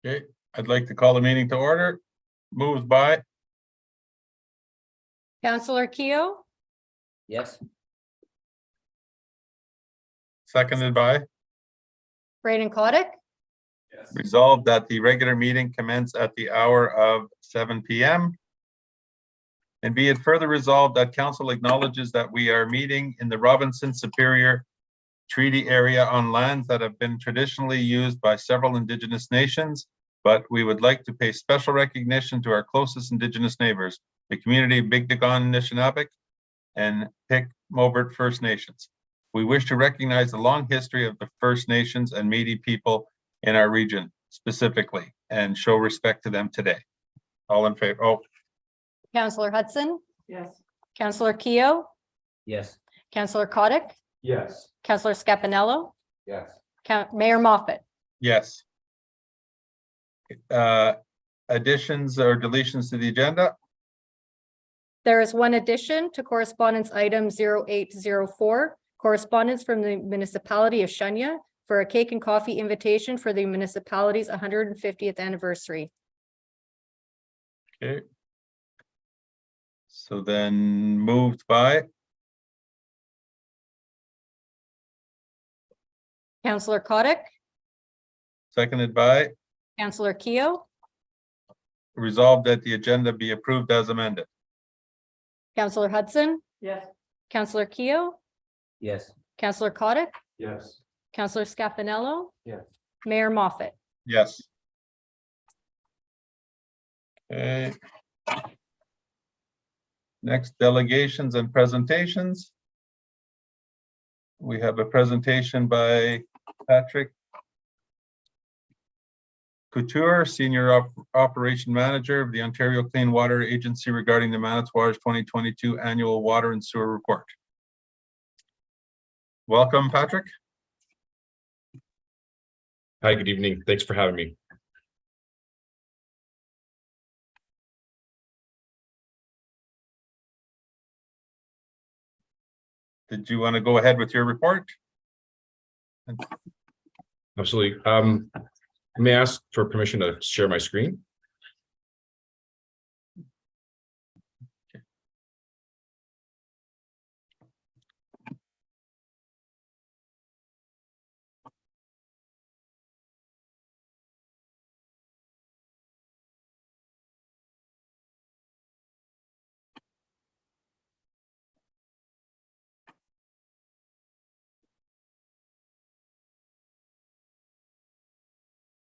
Okay, I'd like to call the meeting to order. Moved by, Councillor Keough, Yes. seconded by, Brayden Cloddick, resolved that the regular meeting commence at the hour of 7 p.m. And be it further resolved that council acknowledges that we are meeting in the Robinson Superior Treaty Area on lands that have been traditionally used by several Indigenous nations, but we would like to pay special recognition to our closest Indigenous neighbors, the community of Bigdagon Anishinaabe and Pic Mobert First Nations. We wish to recognize the long history of the First Nations and Métis people in our region specifically and show respect to them today. All in favor? Oh, Councillor Hudson, Yes. Councillor Keough, Yes. Councillor Coddick, Yes. Councillor Scapanello, Yes. Mayor Moffat. yes. Additions or deletions to the agenda? There is one addition to correspondence item 0804, correspondence from the municipality of Shunya for a cake and coffee invitation for the municipality's 150th anniversary. Okay. So then moved by, Councillor Coddick, seconded by, Councillor Keough, resolved that the agenda be approved as amended. Councillor Hudson, Yes. Councillor Keough, Yes. Councillor Coddick, Yes. Councillor Scapanello, Yes. Mayor Moffat. Yes. Okay. Next, delegations and presentations. We have a presentation by Patrick Couture, Senior Operation Manager of the Ontario Clean Water Agency regarding the Manitouwadge 2022 Annual Water and Sewer Report. Welcome, Patrick. Hi, good evening. Thanks for having me. Did you want to go ahead with your report? Absolutely. May I ask for permission to share my screen?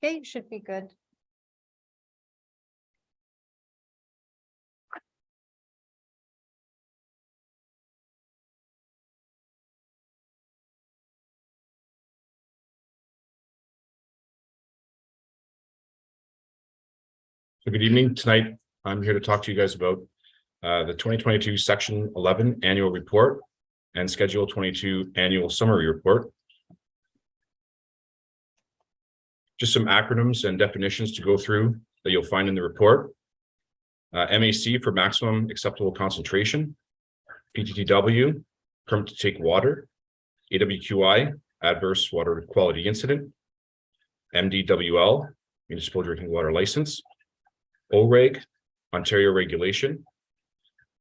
Okay, should be good. So good evening. Tonight, I'm here to talk to you guys about the 2022 Section 11 Annual Report and Schedule 22 Annual Summary Report. Just some acronyms and definitions to go through that you'll find in the report. MAC for maximum acceptable concentration. PTTW, permit to take water. AWQI, adverse water quality incident. MDWL, municipal drinking water license. OREG, Ontario regulation.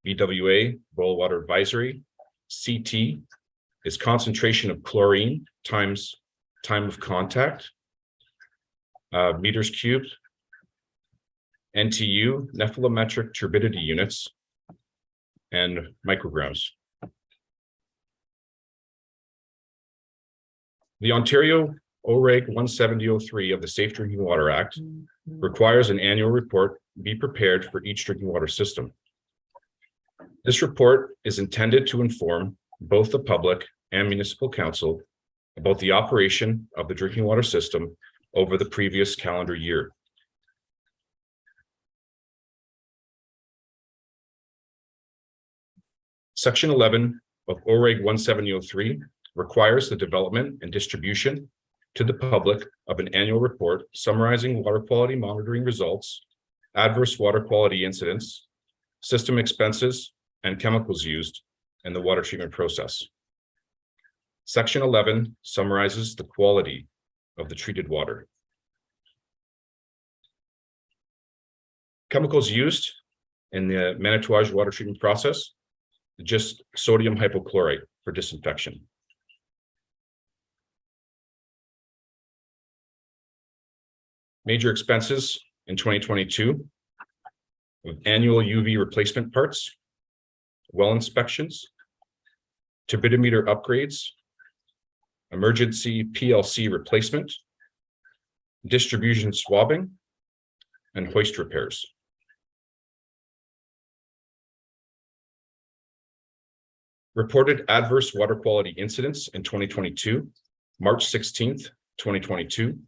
BWA, boil water advisory. CT is concentration of chlorine times time of contact. Meters cubed. NTU, nephelometric turbidity units, and micrograms. The Ontario OREG 17003 of the Safe Drinking Water Act requires an annual report be prepared for each drinking water system. This report is intended to inform both the public and municipal council about the operation of the drinking water system over the previous calendar year. Section 11 of OREG 17003 requires the development and distribution to the public of an annual report summarizing water quality monitoring results, adverse water quality incidents, system expenses, and chemicals used in the water treatment process. Section 11 summarizes the quality of the treated water. Chemicals used in the Manitouwadge water treatment process, just sodium hypochlorite for disinfection. Major expenses in 2022 of annual UV replacement parts, well inspections, turbidimeter upgrades, emergency PLC replacement, distribution swabbing, and hoist repairs. Reported adverse water quality incidents in 2022, March 16th, 2022.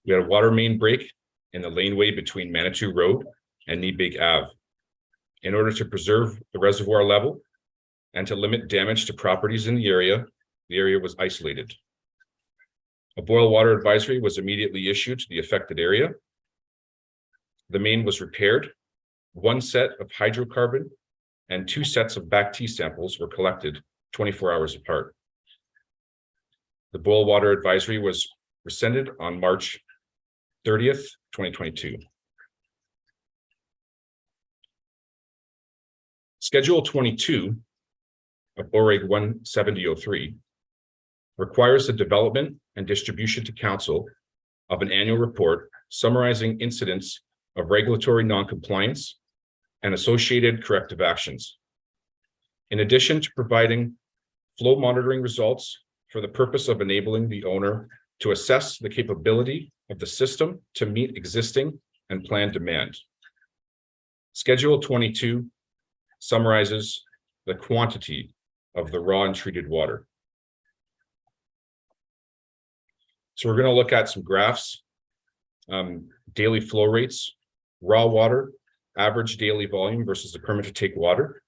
We had a water main break in the laneway between Manitou Road and Niebig Ave. In order to preserve the reservoir level and to limit damage to properties in the area was isolated. A boil water advisory was immediately issued to the affected area. The main was repaired. One set of hydrocarbon and 2 sets of BAC-T samples were collected 24 hours apart. The boil water advisory was rescinded on March 30th, 2022. Schedule 22 of OREG 17003 requires the development and distribution to council of an annual report summarizing incidents of regulatory noncompliance and associated corrective actions. In addition to providing flow monitoring results for the purpose of enabling the owner to assess the capability of the system to meet existing and planned demand. Schedule 22 summarizes the quantity of the raw and treated water. So we're going to look at some graphs, daily flow rates, raw water, average daily volume versus the permit to take water,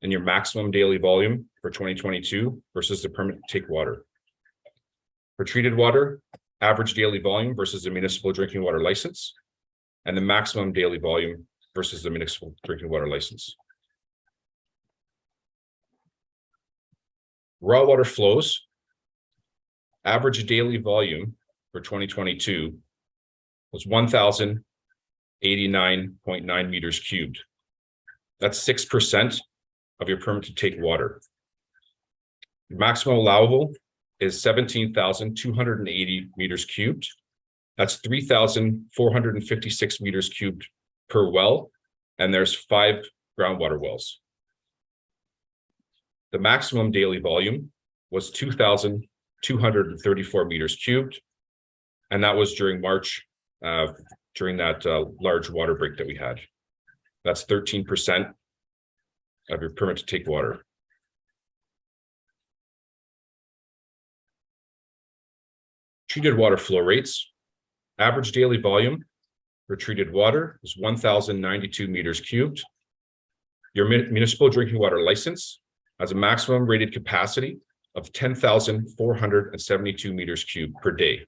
and your maximum daily volume for 2022 versus the permit to take water. For treated water, average daily volume versus the municipal drinking water license, and the maximum daily volume versus the municipal drinking water license. Raw water flows, average daily volume for 2022 was 1,089.9 meters cubed. That's 6% of your permit to take water. Your maximum allowable is 17,280 meters cubed. That's 3,456 meters cubed per well, and there's 5 groundwater wells. The maximum daily volume was 2,234 meters cubed, and that was during March, during that large water break that we had. That's 13% of your permit to take water. Treated water flow rates. Average daily volume for treated water is 1,092 meters cubed. Your municipal drinking water license has a maximum rated capacity of 10,472 meters cubed per day.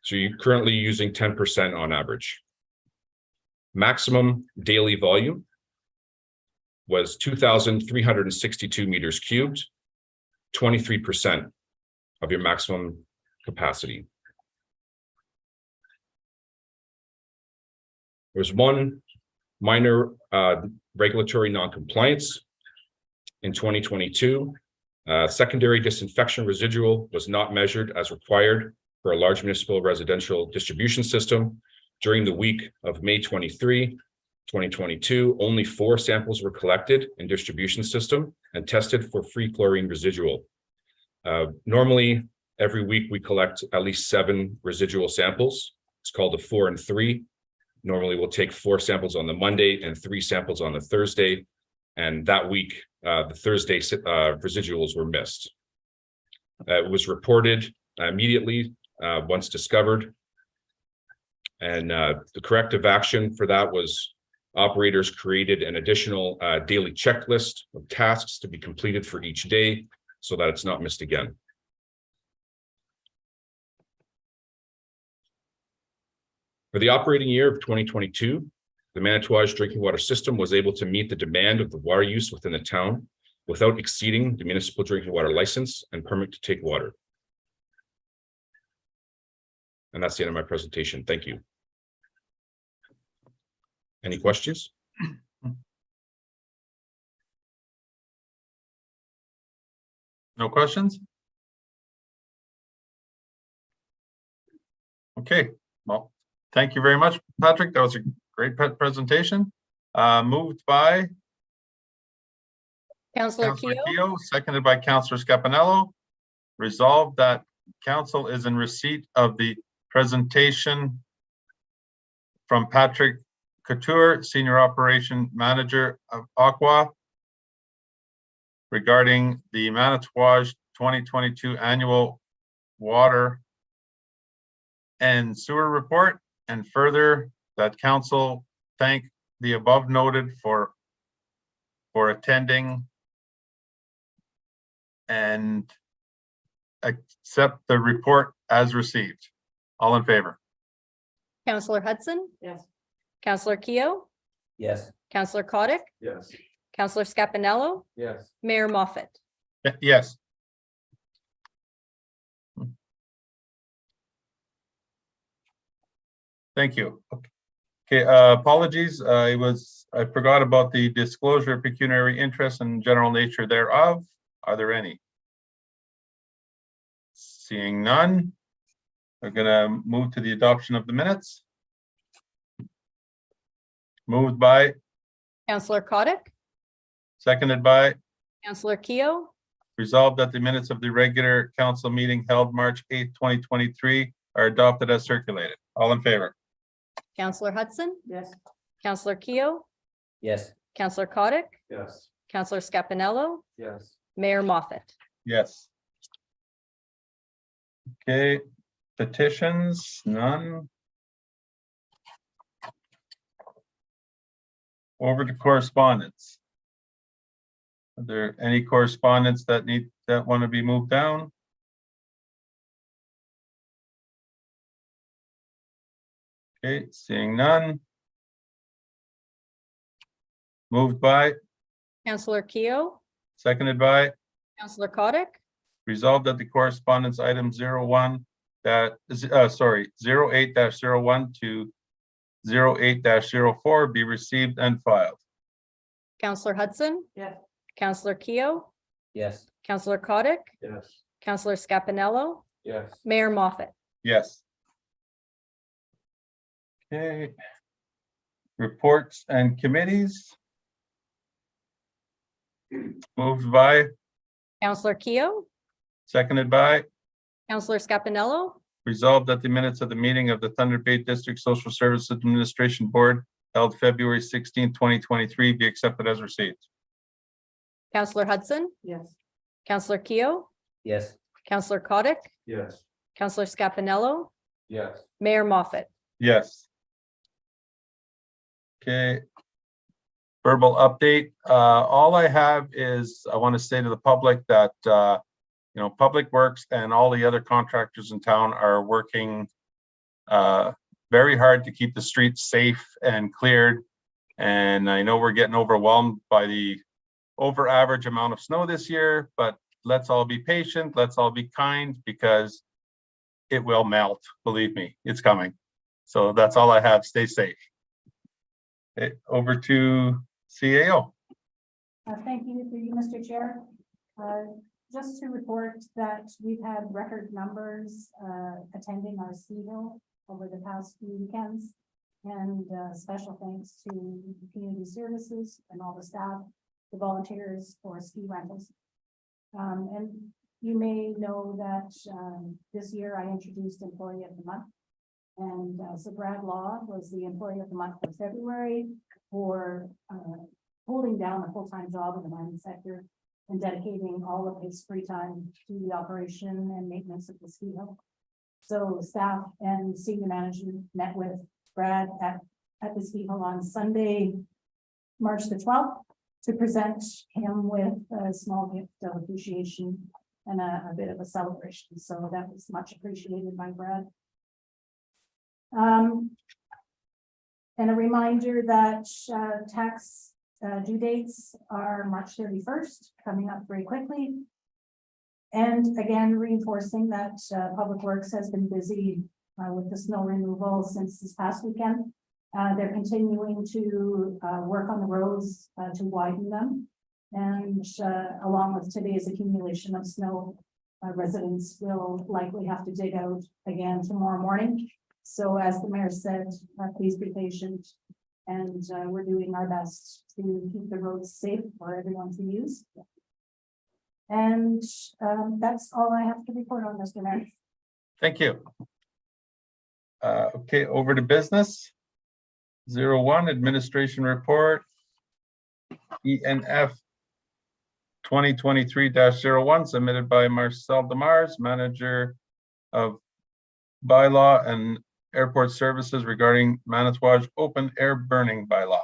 So you're currently using 10% on average. Maximum daily volume was 2,362 meters cubed, 23% of your maximum capacity. There's one minor regulatory noncompliance in 2022. Secondary disinfection residual was not measured as required for a large municipal residential distribution system. During the week of May 23, 2022, only 4 samples were collected in distribution system and tested for free chlorine residual. Normally, every week we collect at least 7 residual samples. It's called a 4 and 3. Normally we'll take 4 samples on the Monday and 3 samples on the Thursday. And that week, the Thursday residuals were missed. It was reported immediately once discovered. And the corrective action for that was operators created an additional daily checklist of tasks to be completed for each day so that it's not missed again. For the operating year of 2022, The Manitouwadge drinking water system was able to meet the demand of the water use within the town without exceeding the municipal drinking water license and permit to take water. And that's the end of my presentation. Thank you. Any questions? No questions? Okay, well, thank you very much, Patrick. That was a great presentation. Moved by Councillor Councillor Keo, Keo, seconded by Councillor Scapanello. Resolved that council is in receipt of the presentation from Patrick Couture, Senior Operation Manager of Aqua, regarding the Manitouwadge 2022 Annual Water and Sewer Report, and further that council thank the above noted for attending and accept the report as received. All in favor? Councillor Hudson, Yes. Councillor Keo, Yes. Councillor Kottic, Yes. Councillor Scapanello, Yes. Mayor Moffat. Yes. Thank you. Okay, apologies. I forgot about the disclosure of pecuniary interest and general nature thereof. Are there any? Seeing none, we're gonna move to the adoption of the minutes. Moved by, Councillor Kottic, seconded by, Councillor Keo, resolved that the minutes of the regular council meeting held March 8th, 2023 are adopted as circulated. All in favor? Councillor Hudson, Yes. Councillor Keo, Yes. Councillor Kottic, Yes. Councillor Scapanello, Yes. Mayor Moffat. Yes. Okay, petitions, none. Over to correspondence. Are there any correspondence that want to be moved down? Okay, seeing none. Moved by, Councillor Keo, seconded by, Councillor Kottic, resolved that the correspondence item 01 that is, 08-01 to 08-04 be received and filed. Councillor Hudson, Yes. Councillor Keo, Yes. Councillor Kottic, Yes. Councillor Scapanello, Yes. Mayor Moffat. Yes. Okay. Reports and committees. Moved by, Councillor Keo, seconded by, Councillor Scapanello, resolved that the minutes of the meeting of the Thunder Bay District Social Services Administration Board held February 16, 2023 be accepted as received. Councillor Hudson, Yes. Councillor Keo, Yes. Councillor Kottic, Yes. Councillor Scapanello, Yes. Mayor Moffat. Yes. Okay. Verbal update. All I have is I want to say to the public that Public Works and all the other contractors in town are working very hard to keep the streets safe and cleared. And I know we're getting overwhelmed by the over average amount of snow this year, but let's all be patient. Let's all be kind, because it will melt. Believe me, it's coming. So that's all I have. Stay safe. Okay, over to CAO. Thank you for you, Mr. Chair. Just to report that we've had record numbers attending our ski hill over the past few weekends. And special thanks to community services and all the staff, the volunteers for ski rentals. And you may know that this year I introduced Employee of the Month. And so Brad Law was the Employee of the Month for February for holding down a full-time job in the mining sector and dedicating all of his free time to the operation and maintenance of the ski hill. So staff and senior management met with Brad at the ski hill on Sunday, March the 12th, to present him with a small gift of appreciation and a bit of a celebration. So that was much appreciated by Brad. And a reminder that tax due dates are March 31st, coming up very quickly. And again, reinforcing that Public Works has been busy with the snow removal since this past weekend. They're continuing to work on the roads to widen them. And along with today's accumulation of snow, residents will likely have to dig out again tomorrow morning. So as the mayor said, please be patient. And we're doing our best to keep the roads safe for everyone to use. And that's all I have to report on, Mr. Mayor. Thank you. Okay, over to business. 01, administration report. ENF 2023-01 submitted by Marcel Demars, manager of bylaw and airport services regarding Manitouwadge open air burning bylaw.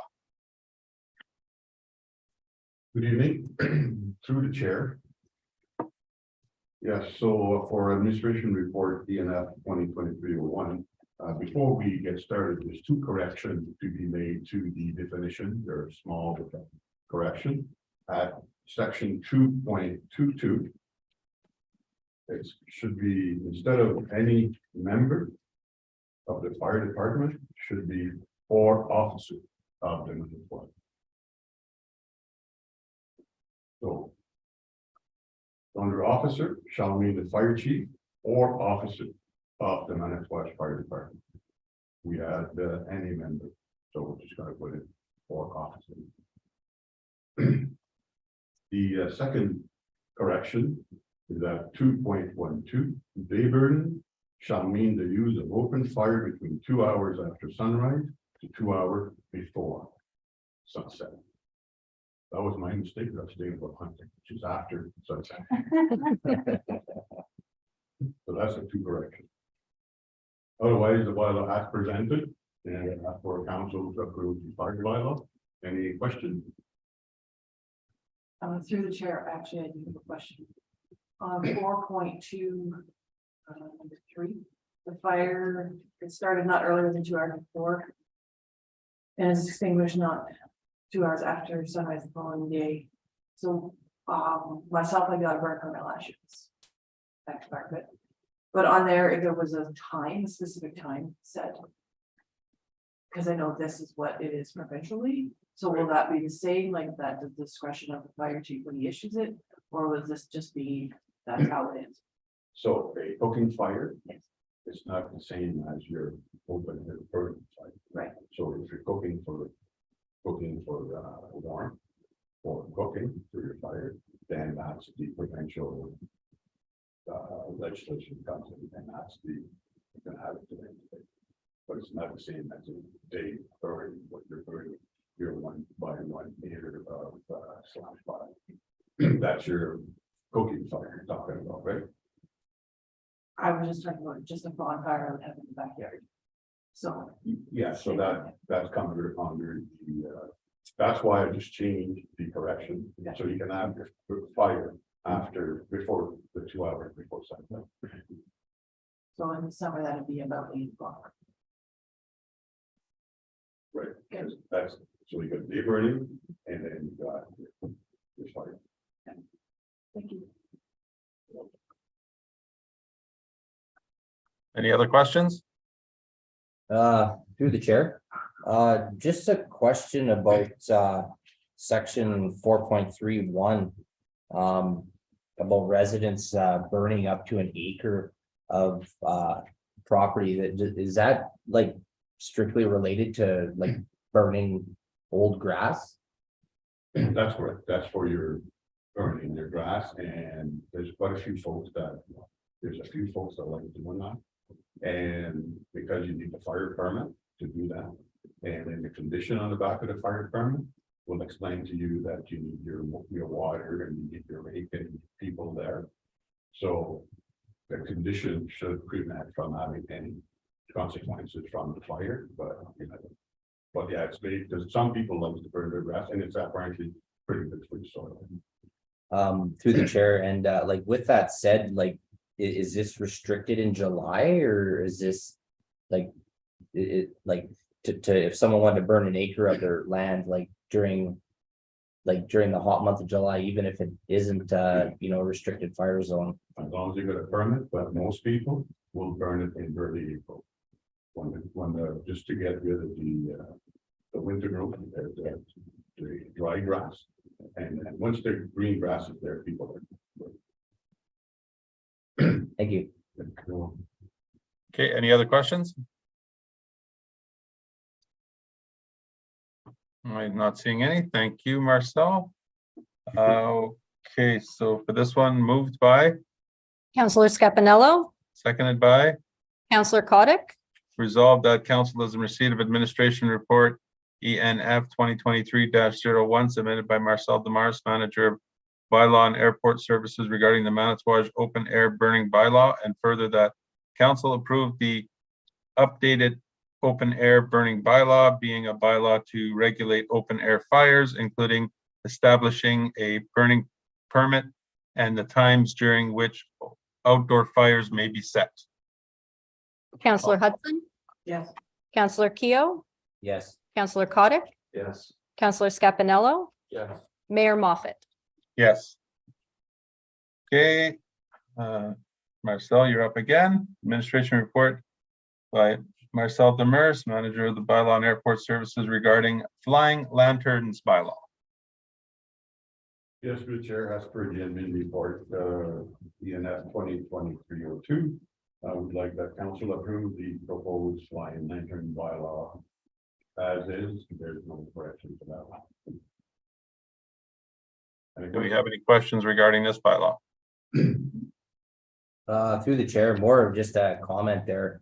Good evening, through the chair. Yes, so for administration report ENF 2023-01, before we get started, there's two corrections to be made to the definition. They're small correction at section 2.22. It should be, instead of any member of the fire department, should be or officer of the department. So under officer shall mean the fire chief or officer of the Manitouwadge Fire Department. We add any member, so we're just going to put it or officer. The second correction is that 2.12, day burden shall mean the use of open fire between 2 hours after sunrise to 2 hours before sunset. That was my mistake. That's day about hunting, which is after sunset. So that's the two corrections. Otherwise, the bylaw as presented and for council to approve the fire bylaw. Any questions? Through the chair, actually, I do have a question. On 4.2, number 3, the fire, it started not earlier than 2 hours before. And is extinguished not 2 hours after sunrise the following day. So, myself, I got a burn permit last year. Back to back, but on there, if there was a time, a specific time set. Because I know this is what it is provincially, so will that be the same, like that, the discretion of the fire chief when he issues it? Or was this just be, that's how it is? So a cooking fire Yes. is not the same as your open air burning fire. Right. So if you're cooking for warmth or cooking for your fire, then that's the provincial legislation comes in, and that's the, you can have it today. But it's not the same as a day burning, what you're burning, your 1 by 1 meter of /5. That's your cooking fire you're talking about, right? I was just talking about just a bonfire I would have in the backyard. So, Yeah, so that's covered under the, that's why I just changed the correction, so you can have your fire before the 2 hours before sunset. so in the summer, that'd be about 8 o'clock. Right, that's, so you got day burning, and then you got your fire. Thank you. Any other questions? Through the chair, just a question about section 4.31. About residents burning up to an acre of property. Is that like strictly related to like burning old grass? That's correct, that's for your burning their grass, and there's quite a few folks that, there's a few folks that like doing that. And because you need the fire permit to do that, and then the condition on the back of the fire permit will explain to you that you need your water and you need your rake and people there. So the condition should prevent from having any consequences from the fire, but you know. But yeah, it's big, because some people love to burn their grass, and it's apparently pretty good for the soil. Through the chair, and like with that said, like is this restricted in July, or is this like it like if someone wanted to burn an acre of their land, like during the hot month of July, even if it isn't, you know, a restricted fire zone. As long as you get a permit, but most people will burn it in early April. Just to get rid of the winter growth, the dry grass. And once the green grass is there, people Thank you. are. Okay, any other questions? I'm not seeing any. Thank you, Marcel. Okay, so for this one, moved by, Counselor Scapanello, seconded by, Counselor Coddick, resolved that council is in receipt of administration report ENF 2023-01 submitted by Marcel Demars, manager of bylaw and airport services regarding the Manitouwadge open air burning bylaw, and further that council approved the updated open air burning bylaw, being a bylaw to regulate open air fires, including establishing a burning permit and the times during which outdoor fires may be set. Counselor Hudson, Yes. Counselor Keough, Yes. Counselor Coddick, Yes. Counselor Scapanello, Yes. Mayor Moffat. Yes. Okay, Marcel, you're up again. Administration report by Marcel Demers, manager of the bylaw and airport services regarding flying lanterns bylaw. Yes, Mr. Chair, as per the admin report, ENF 2023-02. I would like that council approve the proposed flying lantern bylaw as is. There's no correction to that one. Do we have any questions regarding this bylaw? Through the chair, more of just a comment there.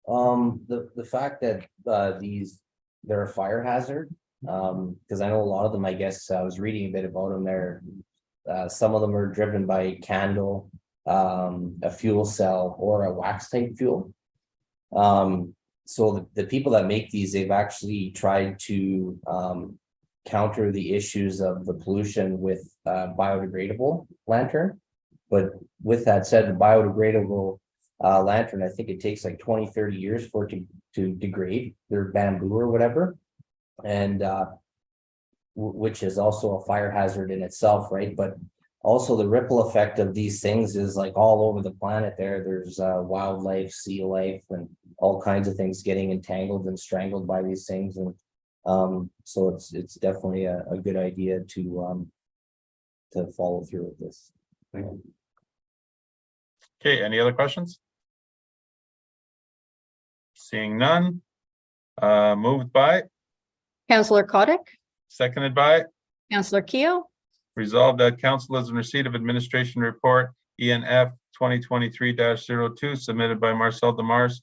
The fact that they're a fire hazard, because I know a lot of them, I guess, I was reading a bit about them there. Some of them are driven by candle, a fuel cell, or a wax type fuel. So the people that make these, they've actually tried to counter the issues of the pollution with biodegradable lantern. But with that said, the biodegradable lantern, I think it takes like 20-30 years for it to degrade. They're bamboo or whatever, and which is also a fire hazard in itself, right? But also the ripple effect of these things is like all over the planet. There's wildlife, sea life, and all kinds of things getting entangled and strangled by these things. And so it's definitely a good idea to follow through with this. Thank you. Okay, any other questions? Seeing none. Moved by, Counselor Coddick, seconded by, Counselor Keough, resolved that council is in receipt of administration report ENF 2023-02 submitted by Marcel Demars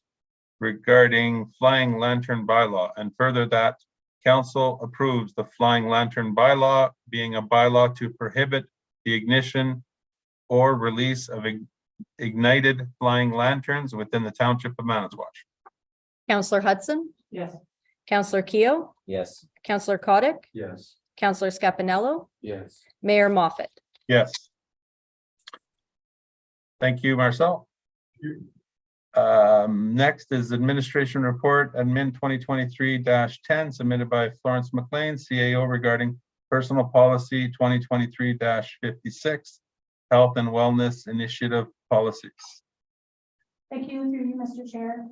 regarding flying lantern bylaw, and further that council approves the flying lantern bylaw, being a bylaw to prohibit the ignition or release of ignited flying lanterns within the township of Manitouwadge. Counselor Hudson, Yes. Counselor Keough, Yes. Counselor Coddick, Yes. Counselor Scapanello, Yes. Mayor Moffat. Yes. Thank you, Marcel. Next is administration report, admin 2023-10 submitted by Florence McLean, CAO, regarding personal policy 2023-56, health and wellness initiative policies. Thank you, through you, Mr. Chair.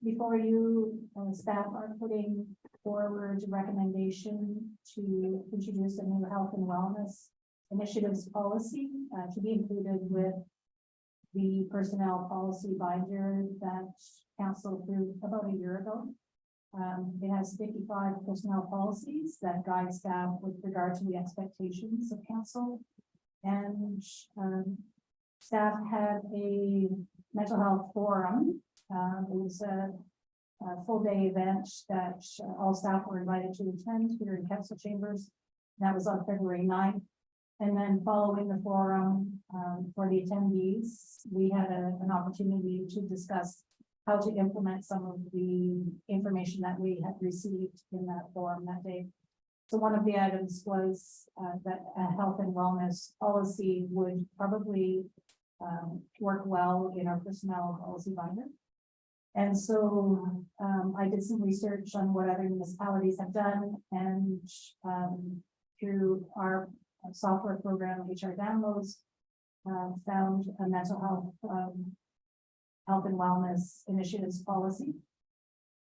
Before you, staff are putting forward a recommendation to introduce a new health and wellness initiatives policy to be included with the personnel policy binder that council approved about a year ago. It has 55 personnel policies that guide staff with regard to the expectations of council. And staff had a mental health forum. It was a full day event that all staff were invited to attend here in council chambers. That was on February 9th. And then following the forum for the attendees, we had an opportunity to discuss how to implement some of the information that we had received in that forum that day. So one of the items was that a health and wellness policy would probably work well in our personnel policy binder. And so, I did some research on what other municipalities have done and, through our software program, HR Downloads, found a mental health and wellness initiatives policy.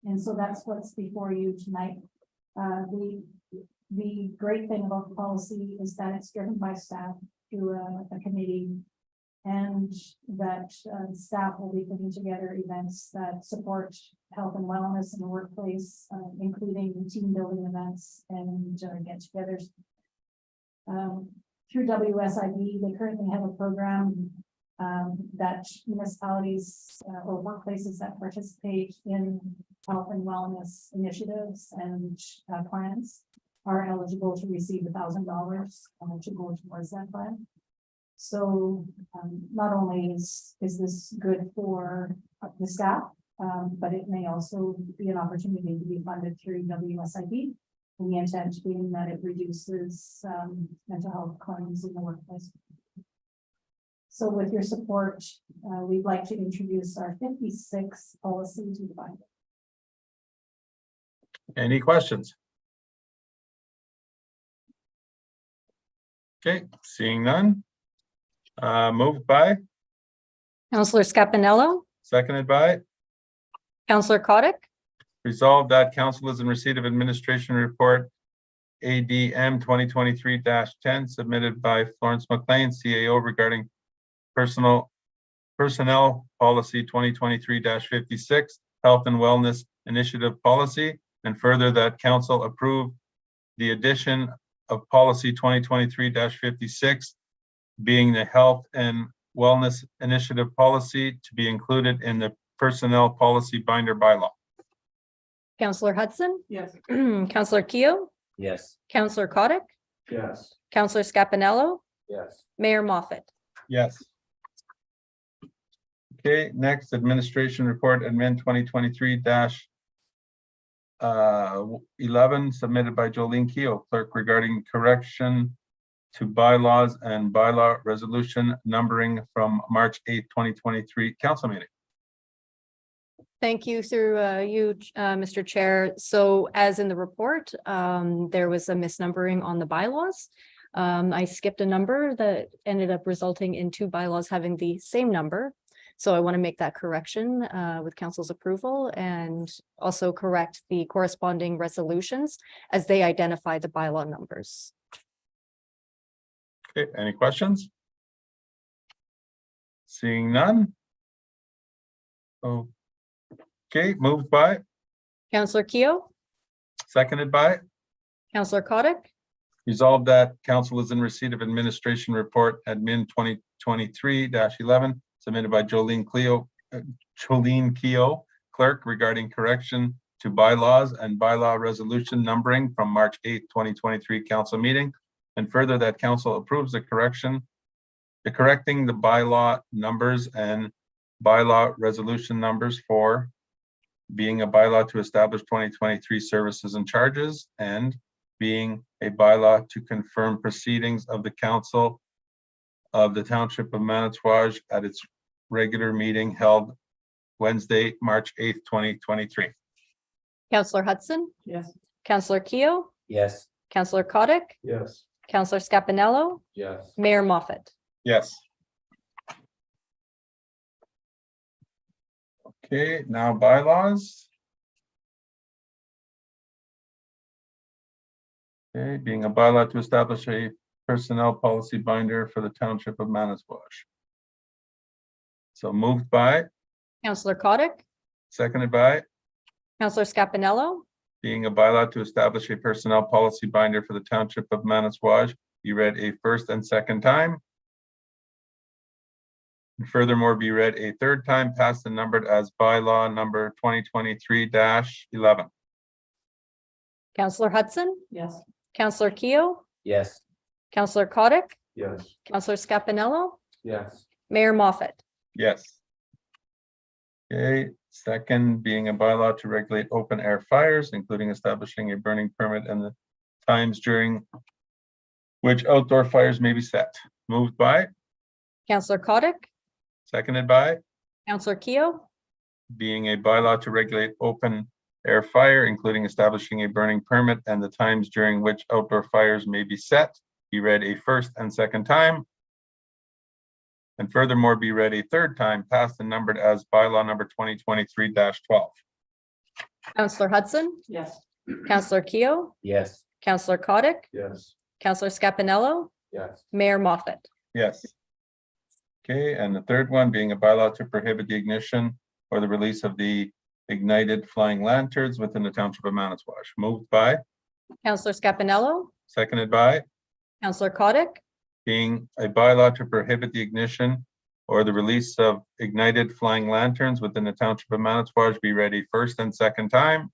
And so that's what's before you tonight. The great thing about the policy is that it's driven by staff through a committee. And that staff will be putting together events that support health and wellness in the workplace, including team building events and get-togethers. Through WSIB, they currently have a program that municipalities or workplaces that participate in health and wellness initiatives and plans are eligible to receive $1,000 to go towards that plan. So not only is this good for the staff, but it may also be an opportunity to be funded through WSIB. And the intent being that it reduces mental health claims in the workplace. So with your support, we'd like to introduce our 56 policy to the binder. Any questions? Okay, seeing none. Moved by, Counselor Scapanello, seconded by, Counselor Kotick, resolved that council is in receipt of administration report ADM 2023-10 submitted by Florence McLean, CAO, regarding personnel policy 2023-56, health and wellness initiative policy, and further that council approve the addition of policy 2023-56, being the health and wellness initiative policy, to be included in the personnel policy binder bylaw. Counselor Hudson, Yes. Counselor Keough, Yes. Counselor Kotick, Yes. Counselor Scapanello, Yes. Mayor Moffat. Yes. Okay, next, administration report, admin 2023-11, submitted by Jolene Keough, clerk, regarding correction to bylaws and bylaw resolution numbering from March 8th, 2023 council meeting. Thank you through you, Mr. Chair. So as in the report, there was a misnumbering on the bylaws. I skipped a number that ended up resulting in two bylaws having the same number. So I want to make that correction with council's approval and also correct the corresponding resolutions as they identify the bylaw numbers. Okay, any questions? Seeing none. Okay, moved by, Counselor Keough, seconded by, Counselor Kotick, resolved that council is in receipt of administration report admin 2023-11 submitted by Jolene Keough, clerk, regarding correction to bylaws and bylaw resolution numbering from March 8th, 2023 council meeting. And further that council approves the correcting the bylaw numbers and bylaw resolution numbers for being a bylaw to establish 2023 services and charges, and being a bylaw to confirm proceedings of the council of the Township of Manitouwadge at its regular meeting held Wednesday, March 8th, 2023. Counselor Hudson, Yes. Counselor Keough, Yes. Counselor Kotick, Yes. Counselor Scapanello, Yes. Mayor Moffat. Yes. Okay, now bylaws. Okay, being a bylaw to establish a personnel policy binder for the Township of Manitouwadge. So moved by, Counselor Kotick, seconded by, Counselor Scapanello, being a bylaw to establish a personnel policy binder for the Township of Manitouwadge, be read a first and second time. And furthermore, be read a third time, passed and numbered as bylaw number 2023-11. Counselor Hudson, Yes. Counselor Keough, Yes. Counselor Kotick, Yes. Counselor Scapanello, Yes. Mayor Moffat. Yes. Okay, second, being a bylaw to regulate open air fires, including establishing a burning permit and the times during which outdoor fires may be set. Moved by, Counselor Kotick, seconded by, Counselor Keough, being a bylaw to regulate open air fire, including establishing a burning permit and the times during which outdoor fires may be set, be read a first and second time. And furthermore, be read a third time, passed and numbered as bylaw number 2023-12. Counselor Hudson, Yes. Counselor Keough, Yes. Counselor Coddick, Yes. Counselor Scapanello, Yes. Mayor Moffat. Yes. Okay, and the third one being a bylaw to prohibit the ignition or the release of the ignited flying lanterns within the township of Manitouwadge. Moved by, Counselor Scapanello, seconded by, Counselor Coddick, being a bylaw to prohibit the ignition or the release of ignited flying lanterns within the township of Manitouwadge be read a first and second time.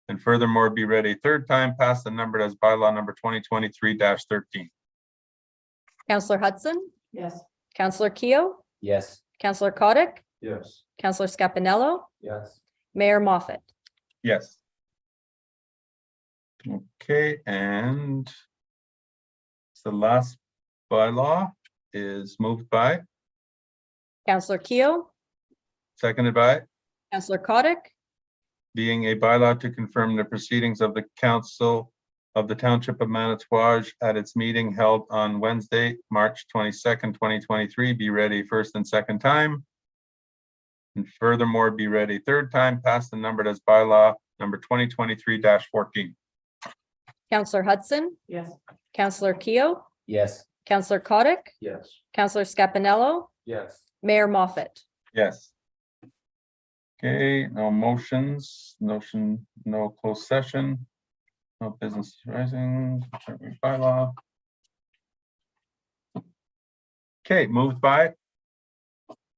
And furthermore, be read a third time, passed and numbered as bylaw number 2023-13. Counselor Hudson, Yes. Counselor Keough, Yes. Counselor Coddick, Yes. Counselor Scapanello, Yes. Mayor Moffat. Yes. Okay, and the last bylaw is moved by, Counselor Keough, seconded by, Counselor Coddick, being a bylaw to confirm the proceedings of the council of the Township of Manitouwadge at its meeting held on Wednesday, March 22nd, 2023, be read a first and second time. And furthermore, be read a third time, passed and numbered as bylaw number 2023-14. Counselor Hudson, Yes. Counselor Keough, Yes. Counselor Coddick, Yes. Counselor Scapanello, Yes. Mayor Moffat. Yes. Okay, no motions, no closed session, no business rising, bylaw. Okay, moved by,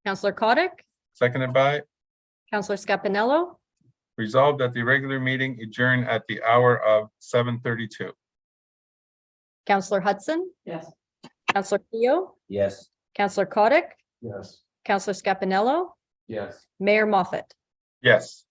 Counselor Coddick, seconded by, Counselor Scapanello, resolved that the regular meeting adjourn at the hour of 7:32. Counselor Hudson, Yes. Counselor Keough, Yes. Counselor Coddick, Yes. Counselor Scapanello, Yes. Mayor Moffat. Yes.